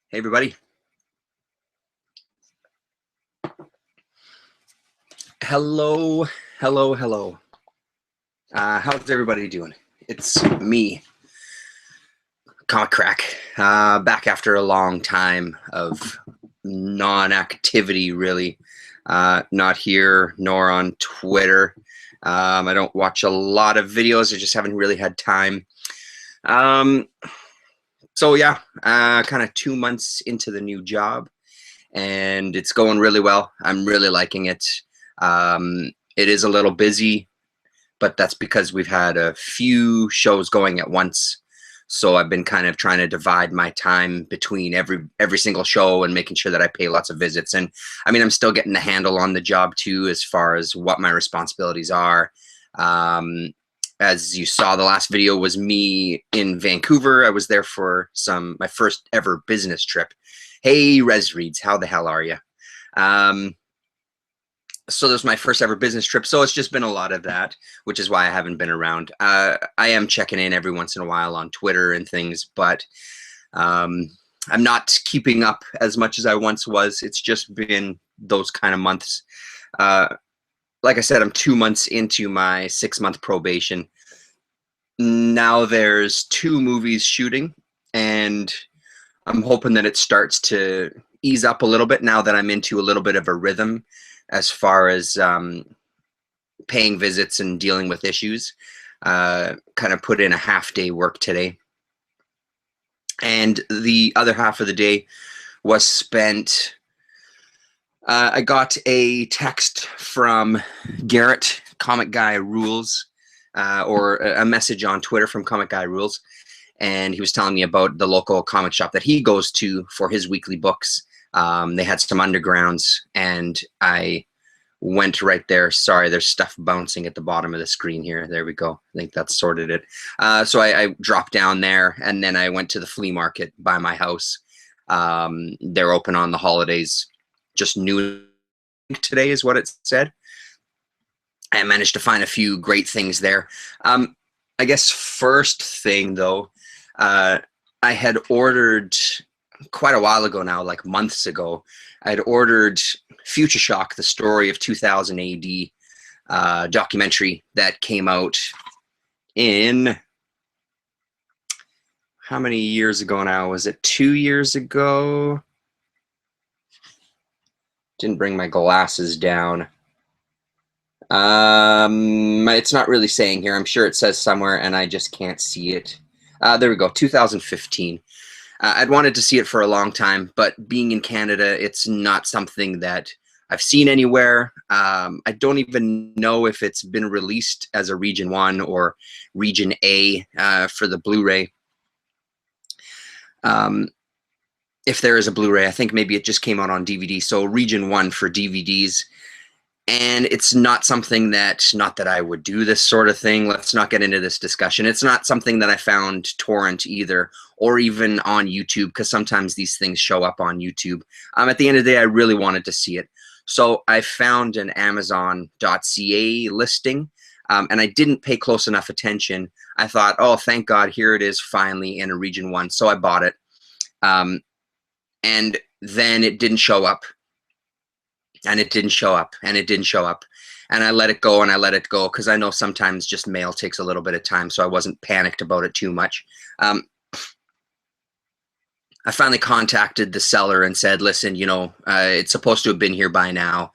Hey, everybody. Hello, hello, hello. How's everybody doing? It's me, Comic Crack, back after a long time of non-activity, really. Not here, nor on Twitter. I don't watch a lot of videos. I just haven't really had time. So yeah, kind of 2 months into the new job, and it's going really well. I'm really liking it. It is a little busy, but that's because we've had a few shows going at once. So I've been kind of trying to divide my time between every single show and making sure that I pay lots of visits. And I mean, I'm still getting the handle on the job too, as far as what my responsibilities are. As you saw, the last video was me in Vancouver. I was there for my first ever business trip. Hey, Res Reads, how the hell are you? So there's my first ever business trip. So it's just been a lot of that, which is why I haven't been around. I am checking in every once in a while on Twitter and things, but I'm not keeping up as much as I once was. It's just been those kind of months. Like I said, I'm 2 months into my 6-month probation. Now there's 2 movies shooting, and I'm hoping that it starts to ease up a little bit now that I'm into a little bit of a rhythm as far as paying visits and dealing with issues. Kind of put in a half-day work today. And the other half of the day was spent, I got a text from Garrett, Comic Guy Rules, or a message on Twitter from Comic Guy Rules. And he was telling me about the local comic shop that he goes to for his weekly books. They had some undergrounds, and I went right there. Sorry, there's stuff bouncing at the bottom of the screen here. There we go. I think that's sorted it. So I dropped down there, and then I went to the flea market by my house. They're open on the holidays, just noon today is what it said. I managed to find a few great things there. I guess first thing, though, I had ordered quite a while ago now, like months ago, I'd ordered Future Shock, the story of 2000 AD documentary that came out in, how many years ago now? Was it 2 years ago? Didn't bring my glasses down. It's not really saying here. I'm sure it says somewhere, and I just can't see it. There we go, 2015. I'd wanted to see it for a long time, but being in Canada, it's not something that I've seen anywhere. I don't even know if it's been released as a Region 1 or Region A for the Blu-ray. If there is a Blu-ray, I think maybe it just came out on DVD, so Region 1 for DVDs. And it's not something that, not that I would do this sort of thing. Let's not get into this discussion. It's not something that I found torrent either, or even on YouTube, because sometimes these things show up on YouTube. At the end of the day, I really wanted to see it. So I found an Amazon.ca listing, and I didn't pay close enough attention. I thought, oh, thank God, here it is finally in a Region 1. So I bought it. And then it didn't show up. And it didn't show up, and it didn't show up. And I let it go, and I let it go, because I know sometimes just mail takes a little bit of time, so I wasn't panicked about it too much. I finally contacted the seller and said, listen, you know, it's supposed to have been here by now.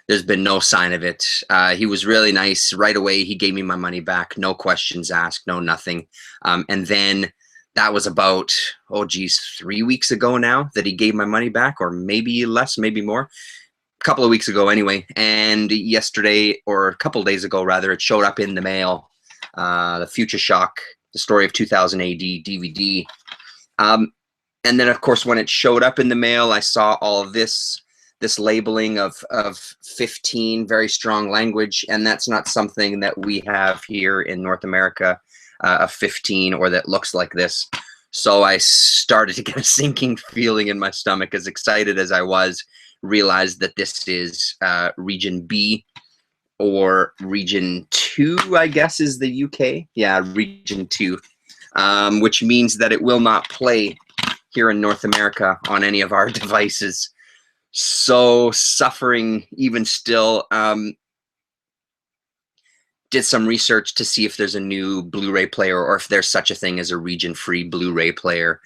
There's been no sign of it. He was really nice. Right away, he gave me my money back. No questions asked, no nothing. And then that was about, oh, geez, 3 weeks ago now that he gave my money back, or maybe less, maybe more. Couple of weeks ago anyway, and yesterday, or a couple of days ago rather, it showed up in the mail, the Future Shock, the story of 2000 AD DVD. And then of course when it showed up in the mail, I saw all of this labeling of 15, very strong language, and that's not something that we have here in North America, of 15, or that looks like this. So I started to get a sinking feeling in my stomach, as excited as I was. Realized that this is Region B, or Region 2, I guess, is the UK. Yeah, Region 2, which means that it will not play here in North America on any of our devices. So suffering even still. Did some research to see if there's a new Blu-ray player or if there's such a thing as a region-free Blu-ray player.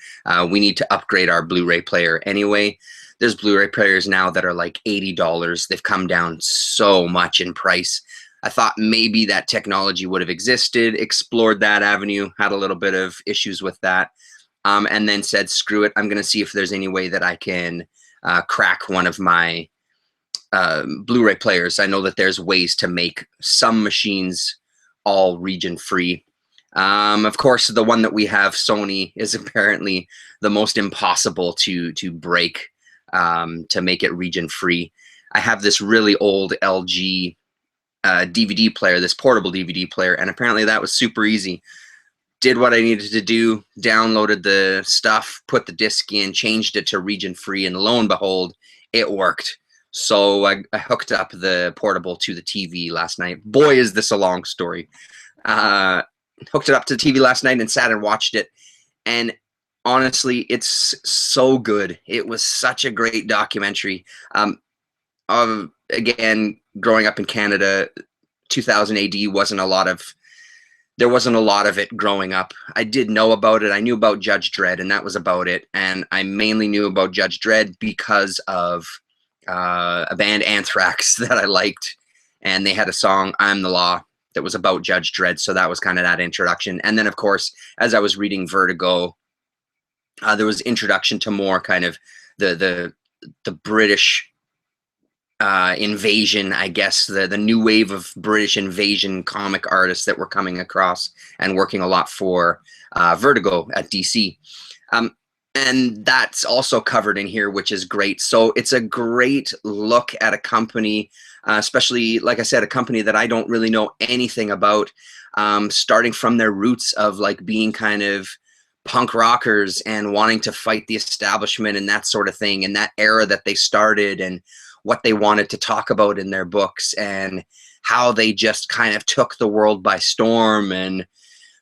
We need to upgrade our Blu-ray player anyway. There's Blu-ray players now that are like $80. They've come down so much in price. I thought maybe that technology would have existed, explored that avenue, had a little bit of issues with that, and then said, screw it, I'm going to see if there's any way that I can crack one of my Blu-ray players. I know that there's ways to make some machines all region free. Of course, the one that we have, Sony, is apparently the most impossible to break, to make it region free. I have this really old LG DVD player, this portable DVD player, and apparently that was super easy. Did what I needed to do, downloaded the stuff, put the disc in, changed it to region free, and lo and behold, it worked. So I hooked up the portable to the TV last night. Boy, is this a long story. Hooked it up to the TV last night and sat and watched it. And honestly, it's so good. It was such a great documentary. Again, growing up in Canada, 2000 AD wasn't a lot of, there wasn't a lot of it growing up. I did know about it. I knew about Judge Dredd, and that was about it. And I mainly knew about Judge Dredd because of a band, Anthrax, that I liked, and they had a song, I'm the Law, that was about Judge Dredd, so that was kind of that introduction. And then, of course, as I was reading Vertigo, there was introduction to more kind of the British invasion, I guess, the new wave of British invasion comic artists that were coming across and working a lot for Vertigo at DC. And that's also covered in here, which is great. So it's a great look at a company, especially, like I said, a company that I don't really know anything about, starting from their roots of like being kind of punk rockers and wanting to fight the establishment and that sort of thing, and that era that they started and what they wanted to talk about in their books and how they just kind of took the world by storm, and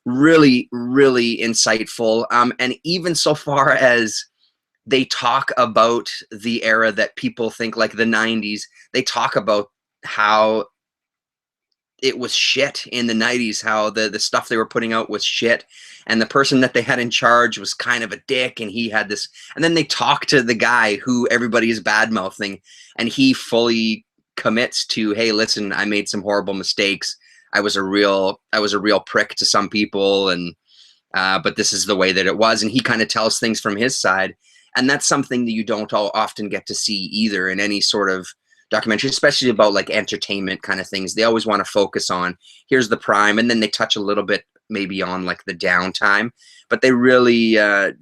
really, really insightful. And even so far as they talk about the era that people think, like the 90s, they talk about how it was shit in the 90s, how the stuff they were putting out was shit, and the person that they had in charge was kind of a dick, and he had this, and then they talk to the guy who everybody is bad-mouthing, and he fully commits to, hey, listen, I made some horrible mistakes. I was a real prick to some people, and but this is the way that it was. And he kind of tells things from his side, and that's something that you don't often get to see either in any sort of documentary, especially about like entertainment kind of things. They always want to focus on, here's the prime, and then they touch a little bit maybe on like the downtime. But they really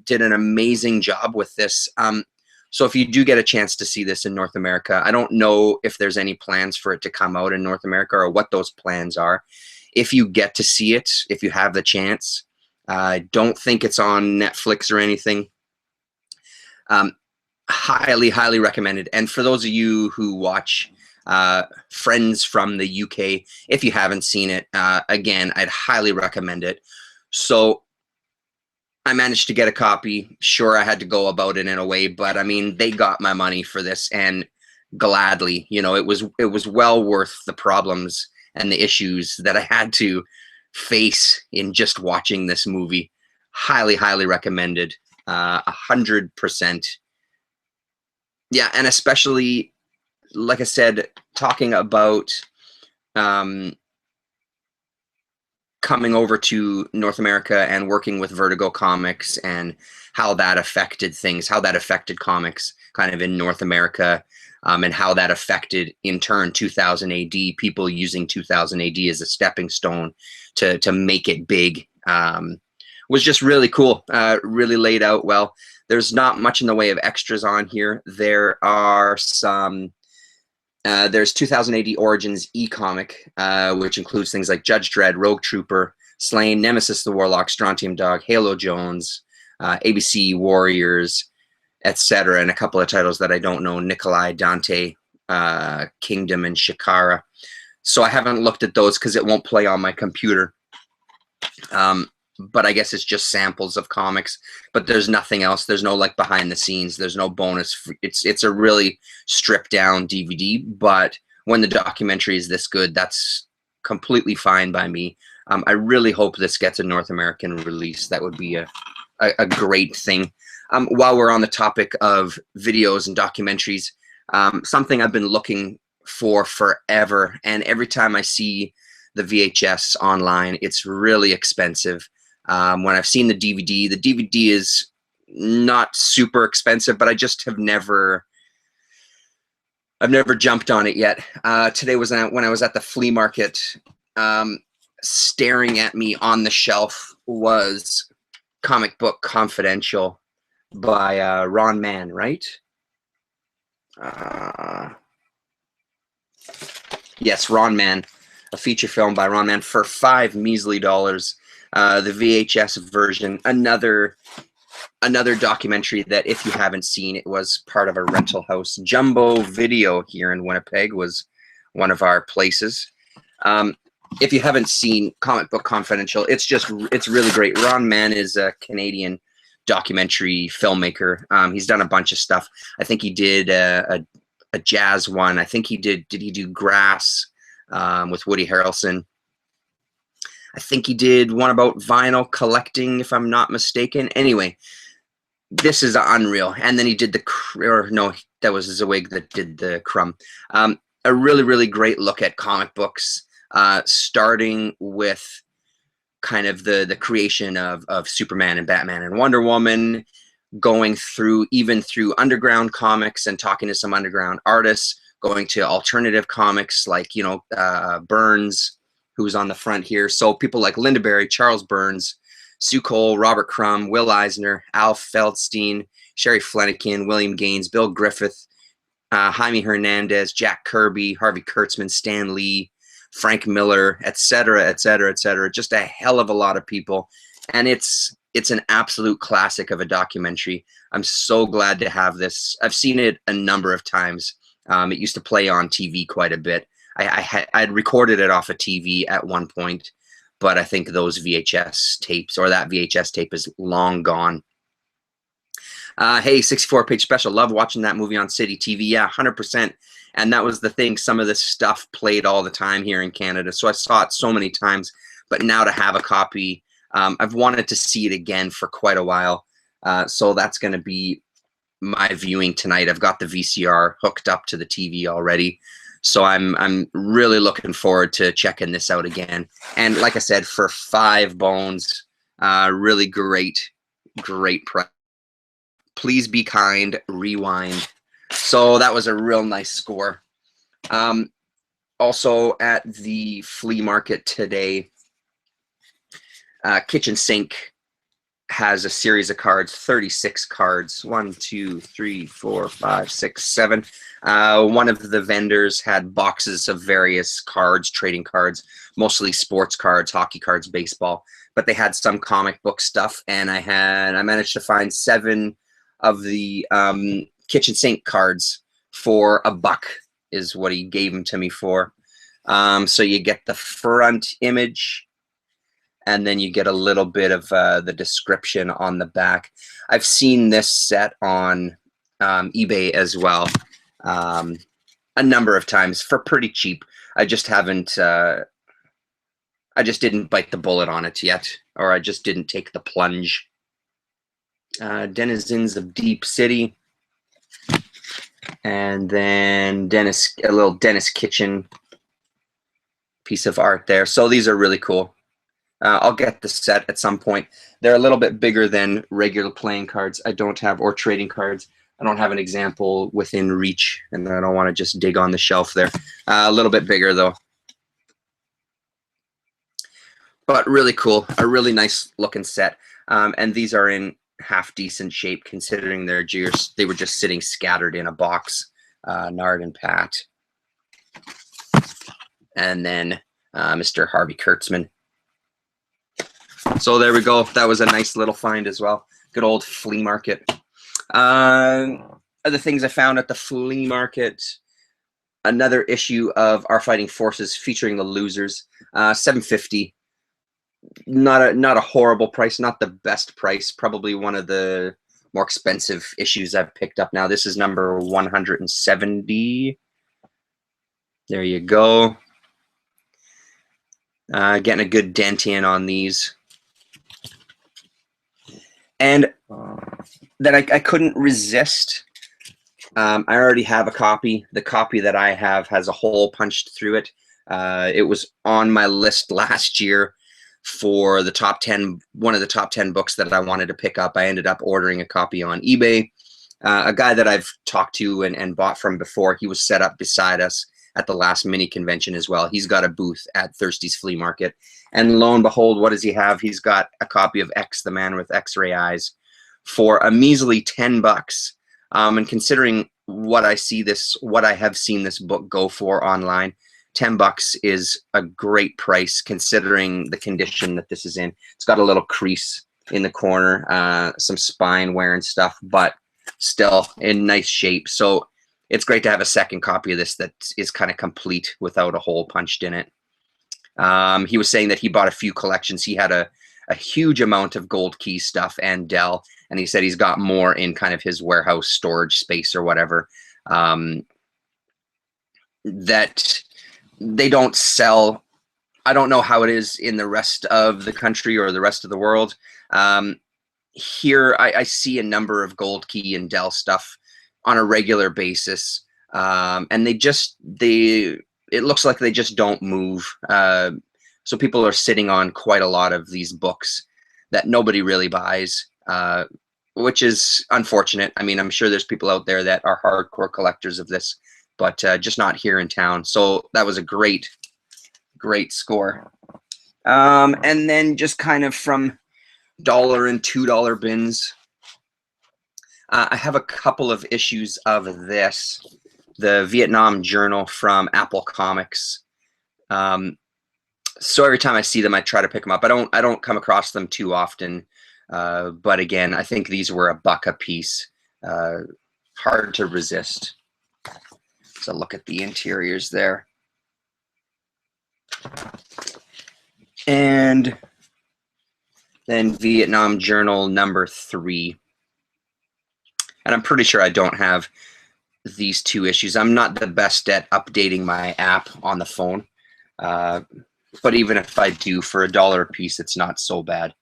did an amazing job with this. So if you do get a chance to see this in North America, I don't know if there's any plans for it to come out in North America or what those plans are. If you get to see it, if you have the chance, I don't think it's on Netflix or anything. Highly, highly recommended. And for those of you who watch Friends from the UK, if you haven't seen it, again, I'd highly recommend it. So I managed to get a copy. Sure, I had to go about it in a way, but I mean, they got my money for this, and gladly. You know, it was well worth the problems and the issues that I had to face in just watching this movie. Highly, highly recommended. 100%. Yeah, and especially, like I said, talking about coming over to North America and working with Vertigo Comics and how that affected things, how that affected comics kind of in North America, and how that affected, in turn, 2000 AD, people using 2000 AD as a stepping stone to make it big, was just really cool, really laid out well. There's not much in the way of extras on here. There are some... there's 2000 AD Origins e-comic, which includes things like Judge Dredd, Rogue Trooper, Slain, Nemesis the Warlock, Strontium Dog, Halo Jones, ABC Warriors, etc., and a couple of titles that I don't know, Nikolai, Dante, Kingdom, and Shikara. So I haven't looked at those because it won't play on my computer. but I guess it's just samples of comics, but there's nothing else. There's no like behind the scenes. There's no bonus. It's a really stripped down DVD, but when the documentary is this good, that's completely fine by me. I really hope this gets a North American release. That would be a great thing. While we're on the topic of videos and documentaries, something I've been looking for forever, and every time I see the VHS online, it's really expensive. When I've seen the DVD is not super expensive, but I just have never, I've never jumped on it yet. Today was when I was at the flea market. Staring at me on the shelf was Comic Book Confidential by Ron Mann, right? Yes, Ron Mann, a feature film by Ron Mann for $5 measly. The VHS version, another documentary that if you haven't seen, it was part of a rental house. Jumbo Video here in Winnipeg was one of our places. If you haven't seen Comic Book Confidential, it's really great. Ron Mann is a Canadian documentary filmmaker. He's done a bunch of stuff. I think he did a jazz one. I think he did he do Grass with Woody Harrelson? I think he did one about vinyl collecting, if I'm not mistaken. Anyway, this is unreal. And then he did that was Zwig that did the Crumb. A really, really great look at comic books, starting with kind of the creation of Superman and Batman and Wonder Woman, going through underground comics and talking to some underground artists, going to alternative comics like, Burns, who's on the front here. So people like Lynda Barry, Charles Burns, Sue Cole, Robert Crumb, Will Eisner, Al Feldstein, Sherry Flanagan, William Gaines, Bill Griffith, Jaime Hernandez, Jack Kirby, Harvey Kurtzman, Stan Lee, Frank Miller, etc., etc., etc. Just a hell of a lot of people. And it's an absolute classic of a documentary. I'm so glad to have this. I've seen it a number of times. It used to play on TV quite a bit. I'd recorded it off a TV at one point, but I think those VHS tapes, or that VHS tape, is long gone. Hey, 64-page special. Love watching that movie on City TV. Yeah, 100%. And that was the thing. Some of this stuff played all the time here in Canada, so I saw it so many times. But now to have a copy, I've wanted to see it again for quite a while. So that's going to be my viewing tonight. I've got the VCR hooked up to the TV already. So I'm really looking forward to checking this out again. And like I said, for $5, really great price. Please Be Kind, Rewind. So that was a real nice score. Also at the flea market today, Kitchen Sink has a series of cards, 36 cards. 1, 2, 3, 4, 5, 6, 7. One of the vendors had boxes of various cards, trading cards, mostly sports cards, hockey cards, baseball, but they had some comic book stuff, and I managed to find 7 of the Kitchen Sink cards for $1 is what he gave them to me for. So you get the front image, and then you get a little bit of the description on the back. I've seen this set on eBay as well a number of times for pretty cheap. I just haven't, I just didn't bite the bullet on it yet, or I just didn't take the plunge. Denizens of Deep City. And then a little Dennis Kitchen piece of art there. So these are really cool. I'll get the set at some point. They're a little bit bigger than regular playing cards. I don't have, or trading cards. I don't have an example within reach, and I don't want to just dig on the shelf there. A little bit bigger though. But really cool, a really nice looking set. And these are in half decent shape considering they were just sitting scattered in a box. Nard and Pat. And then Mr. Harvey Kurtzman. So there we go. That was a nice little find as well. Good old flea market. Other things I found at the flea market. Another issue of Our Fighting Forces featuring the Losers. $7.50. not a horrible price, not the best price. Probably one of the more expensive issues I've picked up now. This is number 170. There you go. Getting a good dent in on these. And then I couldn't resist. I already have a copy. The copy that I have has a hole punched through it. It was on my list last year for the top 10, one of the top 10 books that I wanted to pick up. I ended up ordering a copy on eBay. A guy that I've talked to and bought from before, he was set up beside us at the last mini convention as well. He's got a booth at Thirsty's Flea Market. And lo and behold, what does he have? He's got a copy of X, the Man with X-Ray Eyes, for a measly $10. And considering what I have seen this book go for online, $10 is a great price considering the condition that this is in. It's got a little crease in the corner, some spine wear and stuff, but still in nice shape. So it's great to have a second copy of this that is kind of complete without a hole punched in it. He was saying that he bought a few collections. He had a huge amount of Gold Key stuff and Dell, and he said he's got more in kind of his warehouse storage space or whatever, that they don't sell. I don't know how it is in the rest of the country or the rest of the world. Here, I see a number of Gold Key and Dell stuff on a regular basis, and it looks like they just don't move. So people are sitting on quite a lot of these books that nobody really buys, which is unfortunate. I mean, I'm sure there's people out there that are hardcore collectors of this, but just not here in town. So that was a great score. And then just kind of from $1 and $2 bins, I have a couple of issues of this, the Vietnam Journal from Apple Comics. So every time I see them, I try to pick them up. I don't come across them too often, but again, I think these were $1 a piece. Hard to resist. So look at the interiors there. And then Vietnam Journal number 3. And I'm pretty sure I don't have these 2 issues. I'm not the best at updating my app on the phone. But even if I do, for $1 a piece, it's not so bad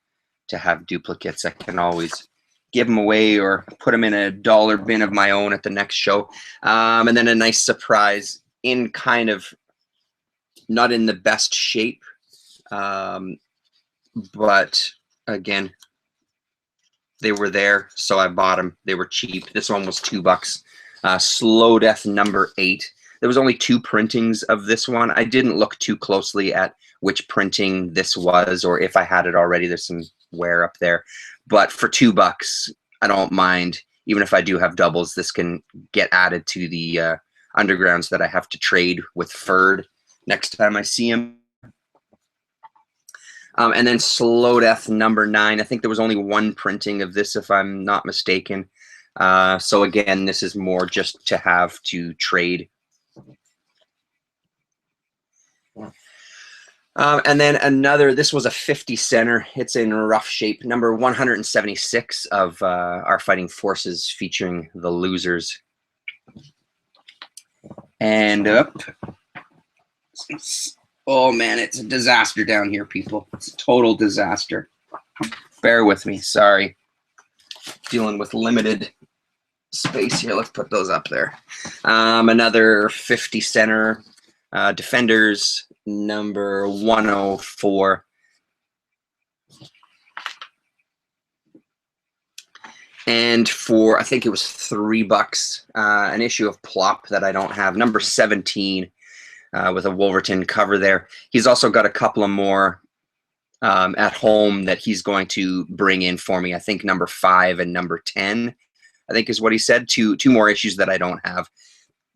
to have duplicates. I can always give them away or put them in a $1 bin of my own at the next show. And then a nice surprise in kind of not in the best shape. But again, they were there, so I bought them. They were cheap. This one was $2. Slow Death number 8. There was only 2 printings of this one. I didn't look too closely at which printing this was, or if I had it already. There's some wear up there. But for $2, I don't mind. Even if I do have doubles, this can get added to the undergrounds that I have to trade with Ferd next time I see him. And then Slow Death number 9. I think there was only 1 printing of this, if I'm not mistaken. So again, this is more just to have to trade. And then another, this was a 50 center. It's in rough shape. Number 176 of Our Fighting Forces, featuring the Losers. And oh man, it's a disaster down here, people. It's a total disaster. Bear with me, sorry. Dealing with limited space here. Let's put those up there. Another 50 center, Defenders number 104. And for, I think it was $3, an issue of Plop that I don't have, number 17, with a Wolverton cover there. He's also got a couple of more at home that he's going to bring in for me. I think number 5 and number 10, I think is what he said. Two more issues that I don't have,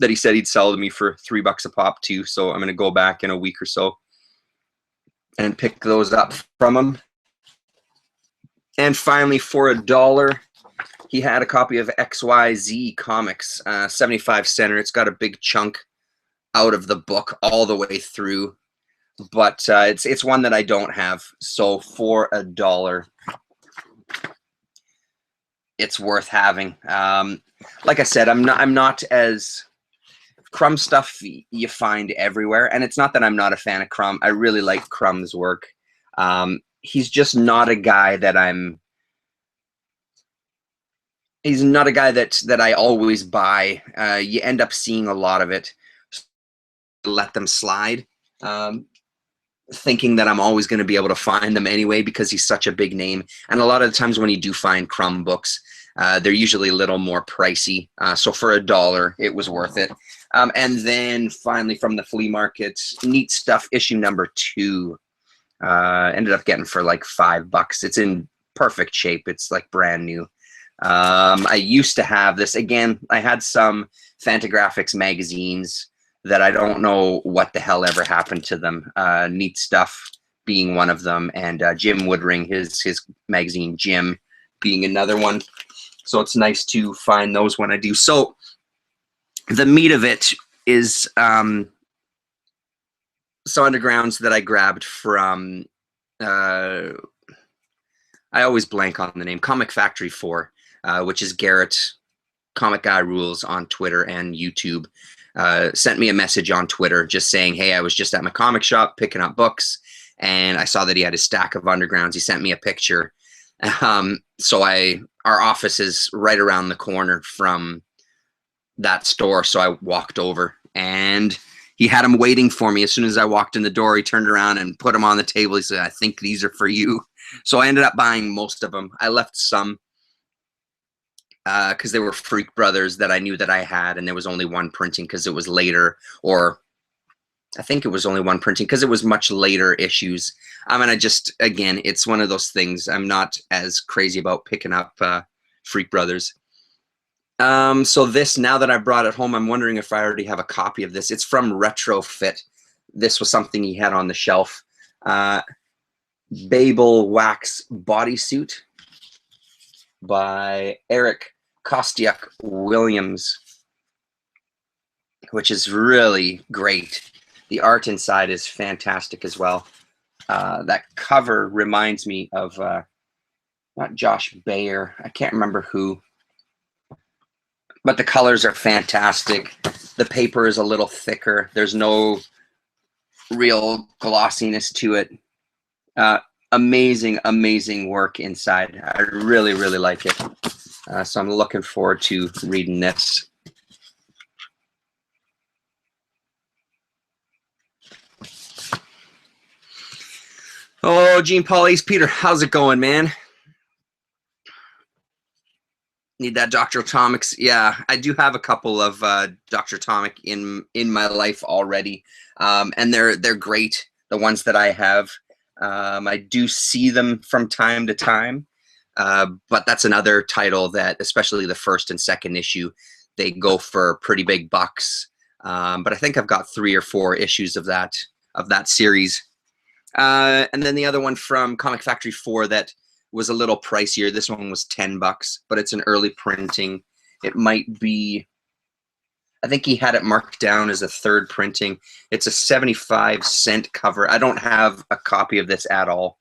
that he said he'd sell to me for $3 a pop too. So I'm going to go back in a week or so and pick those up from him. And finally, for $1, he had a copy of XYZ Comics, 75 center. It's got a big chunk out of the book all the way through. but it's one that I don't have. So for $1, it's worth having. Like I said, I'm not as Crumb stuff you find everywhere, and it's not that I'm not a fan of Crumb. I really like Crumb's work. He's just not a guy that he's not a guy that I always buy. You end up seeing a lot of it. Let them slide, thinking that I'm always going to be able to find them anyway because he's such a big name. And a lot of the times when you do find Crumb books, they're usually a little more pricey. So for $1, it was worth it. And then finally from the flea market, Neat Stuff issue number 2. Ended up getting for like $5. It's in perfect shape. It's like brand new. I used to have this. Again, I had some Fantagraphics magazines that I don't know what the hell ever happened to them. Neat Stuff being one of them, and Jim Woodring, his magazine Jim being another one. So it's nice to find those when I do. So the meat of it is some undergrounds that I grabbed from, I always blank on the name, Comic Factory 4, which is Garrett, Comic Guy Rules on Twitter and YouTube. Sent me a message on Twitter just saying, hey, I was just at my comic shop picking up books, and I saw that he had a stack of undergrounds. He sent me a picture. So our office is right around the corner from that store. So I walked over, and he had them waiting for me. As soon as I walked in the door, he turned around and put them on the table. He said, I think these are for you. So I ended up buying most of them. I left some because they were Freak Brothers that I knew that I had, and there was only one printing because it was later, or I think it was only one printing because it was much later issues. And I just, again, it's one of those things. I'm not as crazy about picking up Freak Brothers. So this, now that I brought it home, I'm wondering if I already have a copy of this. It's from Retrofit. This was something he had on the shelf. Babel Wax Bodysuit by Eric Kostiuk Williams, which is really great. The art inside is fantastic as well. That cover reminds me of not Josh Bayer. I can't remember who. But the colors are fantastic. The paper is a little thicker. There's no real glossiness to it. Amazing, amazing work inside. I really, really like it. So I'm looking forward to reading this. Oh, Gene Paul Ace Peter, how's it going, man? Need that Dr. Atomics. Yeah, I do have a couple of Dr. Atomic in my life already, and they're great. The ones that I have, I do see them from time to time, but that's another title that, especially the first and second issue, they go for pretty big bucks. But I think I've got 3 or 4 issues of that series, and then the other one from Comic Factory 4 that was a little pricier. This one was $10, but it's an early printing. It might be, I think he had it marked down as a 3rd printing. It's a 75-cent cover. I don't have a copy of this at all,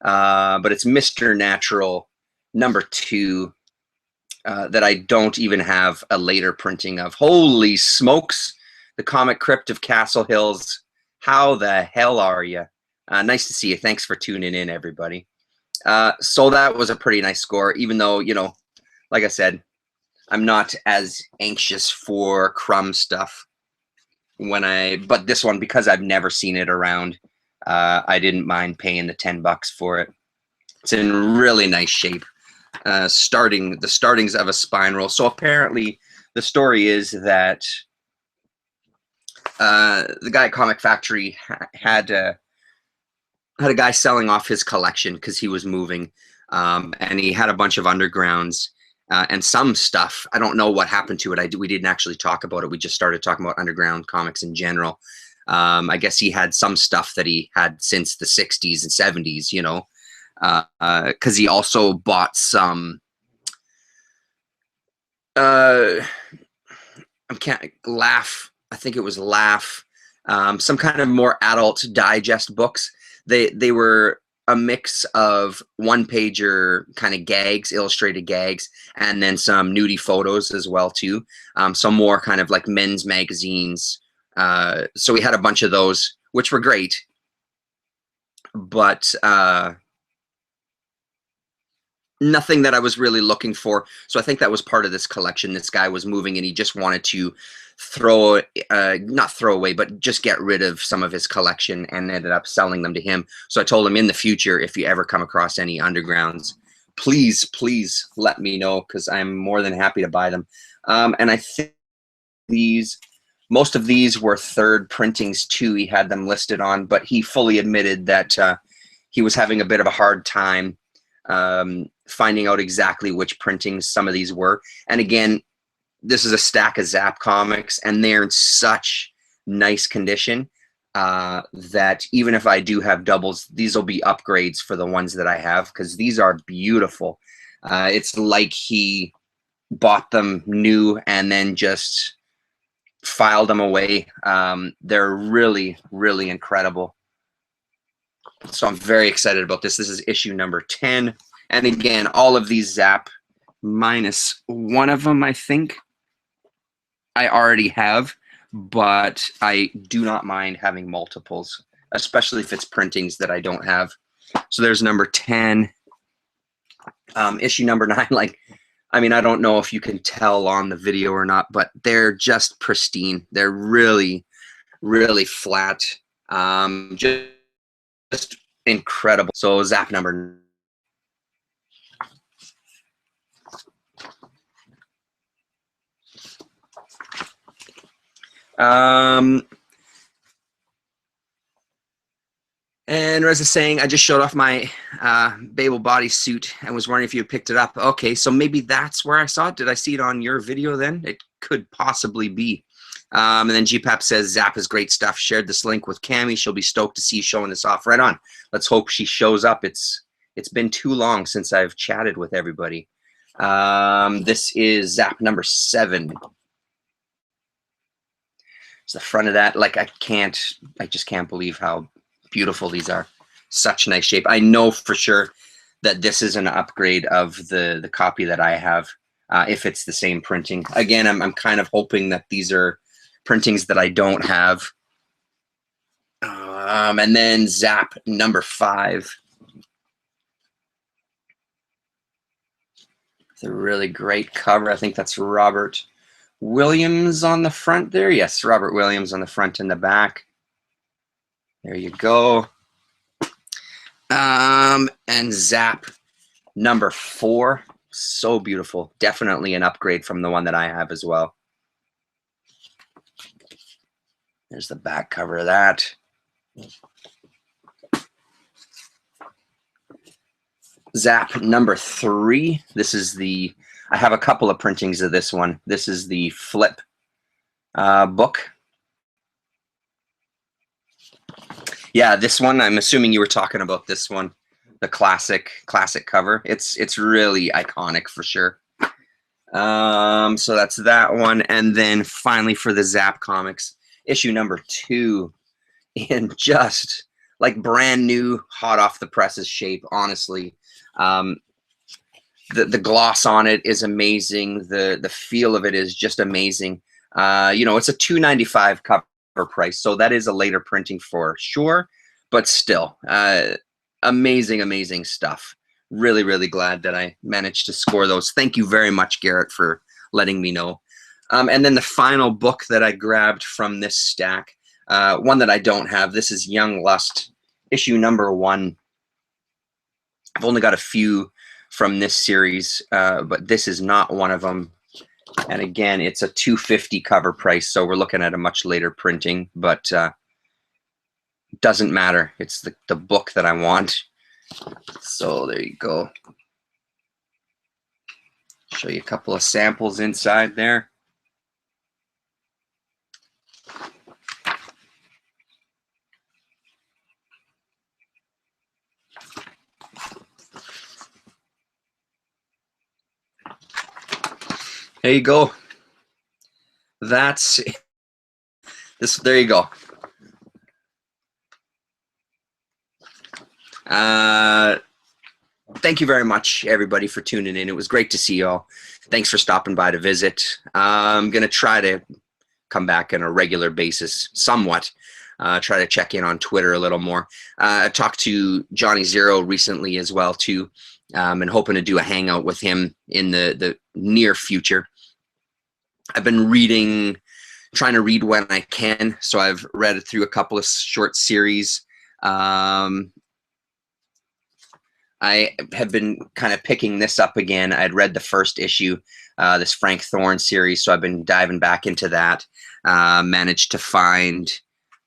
but it's Mr. Natural number 2 that I don't even have a later printing of. Holy smokes, the Comic Crypt of Castle Hills. How the hell are you? Nice to see you. Thanks for tuning in, everybody. So that was a pretty nice score, even though, you know, like I said, I'm not as anxious for Crumb stuff but this one, because I've never seen it around, I didn't mind paying the $10 for it. It's in really nice shape. The startings of a spine roll. So apparently the story is that the guy at Comic Factory had a guy selling off his collection because he was moving, and he had a bunch of undergrounds and some stuff. I don't know what happened to it. We didn't actually talk about it. We just started talking about underground comics in general. I guess he had some stuff that he had since the 60s and 70s, you know, because he also bought some I think it was Laugh some kind of more adult digest books. They were a mix of one-pager kind of gags, illustrated gags, and then some nudie photos as well too. Some more kind of like men's magazines. So we had a bunch of those, which were great. But nothing that I was really looking for. So I think that was part of this collection. This guy was moving and he just wanted to not throw away, but just get rid of some of his collection, and ended up selling them to him. So I told him, in the future, if you ever come across any undergrounds, please let me know, because I'm more than happy to buy them. And I think most of these were third printings too. He had them listed on, but he fully admitted that he was having a bit of a hard time finding out exactly which printings some of these were. And again, this is a stack of Zap comics, and they're in such nice condition that even if I do have doubles, these will be upgrades for the ones that I have, because these are beautiful. It's like he bought them new and then just filed them away. They're really, really incredible. So I'm very excited about this. This is issue number 10. And again, all of these Zap, minus one of them, I think, I already have, but I do not mind having multiples, especially if it's printings that I don't have. So there's number 10. Issue number 9, like, I mean, I don't know if you can tell on the video or not, but they're just pristine. They're really, really flat. Just incredible. So Zap number. And Reza saying, I just showed off my Babel bodysuit and was wondering if you picked it up. Okay, so maybe that's where I saw it. Did I see it on your video then? It could possibly be. And then GPAP says, Zap is great stuff. Shared this link with Cami. She'll be stoked to see you showing this off. Right on. Let's hope she shows up. It's been too long since I've chatted with everybody. This is Zap number 7. It's the front of that. Like, I just can't believe how beautiful these are. Such nice shape. I know for sure that this is an upgrade of the copy that I have, if it's the same printing. Again, I'm kind of hoping that these are printings that I don't have. And then Zap number 5. It's a really great cover. I think that's Robert Williams on the front there. Yes, Robert Williams on the front and the back. There you go. And Zap number 4. So beautiful. Definitely an upgrade from the one that I have as well. There's the back cover of that. Zap number 3. This is I have a couple of printings of this one. This is the flip book. Yeah, this one, I'm assuming you were talking about this one, the classic cover. It's really iconic for sure. So that's that one. And then finally for the Zap comics, issue number 2, in just like brand new, hot off the presses shape, honestly. The gloss on it is amazing. The feel of it is just amazing. You know, it's a $2.95 cover price, so that is a later printing for sure, but still, amazing stuff. Really, really glad that I managed to score those. Thank you very much, Garrett, for letting me know. And then the final book that I grabbed from this stack, one that I don't have, this is Young Lust, issue number 1. I've only got a few from this series, but this is not one of them. And again, it's a $2.50 cover price, so we're looking at a much later printing, but doesn't matter. It's the book that I want. So there you go. Show you a couple of samples inside there. There you go. That's this. There you go. Thank you very much, everybody, for tuning in. It was great to see y'all. Thanks for stopping by to visit. I'm going to try to come back on a regular basis, somewhat. Try to check in on Twitter a little more. I talked to Johnny Zero recently as well, too, and hoping to do a hangout with him in the near future. I've been trying to read when I can, so I've read through a couple of short series. I have been kind of picking this up again. I'd read the first issue, this Frank Thorne series, so I've been diving back into that. Managed to find,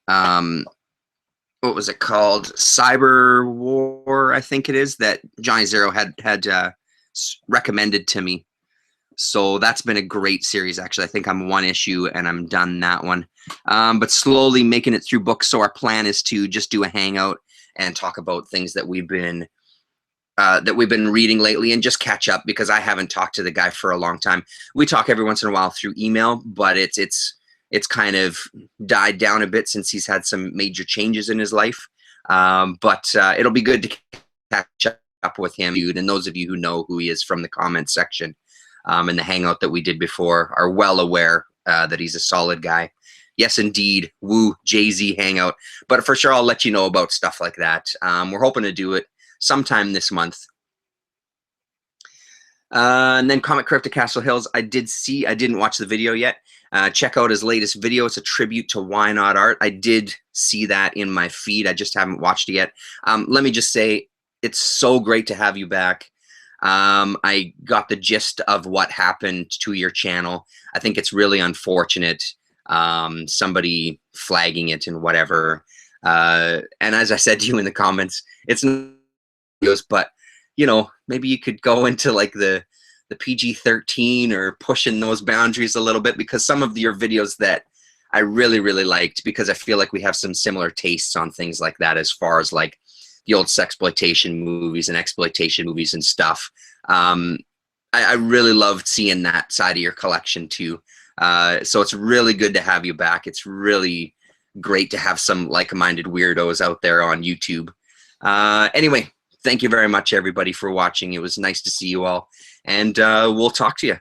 what was it called? Cyber War, I think it is, that Johnny Zero had recommended to me. So that's been a great series, actually. I think I'm one issue and I'm done that one. But slowly making it through books. So our plan is to just do a hangout and talk about things that we've been reading lately and just catch up, because I haven't talked to the guy for a long time. We talk every once in a while through email, but it's kind of died down a bit since he's had some major changes in his life. But it'll be good to catch up with him, dude. And those of you who know who he is from the comment section and the hangout that we did before are well aware that he's a solid guy. Yes, indeed. Woo, Jay-Z hangout. But for sure, I'll let you know about stuff like that. We're hoping to do it sometime this month. And then Comic Crypto Castle Hills, I didn't watch the video yet. Check out his latest video. It's a tribute to Why Not Art. I did see that in my feed. I just haven't watched it yet. Let me just say, it's so great to have you back. I got the gist of what happened to your channel. I think it's really unfortunate. Somebody flagging it and whatever. And as I said to you in the comments, it's not videos, but you know, maybe you could go into like the PG-13 or pushing those boundaries a little bit, because some of your videos that I really, really liked, because I feel like we have some similar tastes on things like that, as far as like the old sexploitation movies and exploitation movies and stuff. I really loved seeing that side of your collection too. So it's really good to have you back. It's really great to have some like-minded weirdos out there on YouTube. Anyway, thank you very much, everybody, for watching. It was nice to see you all, and we'll talk to you.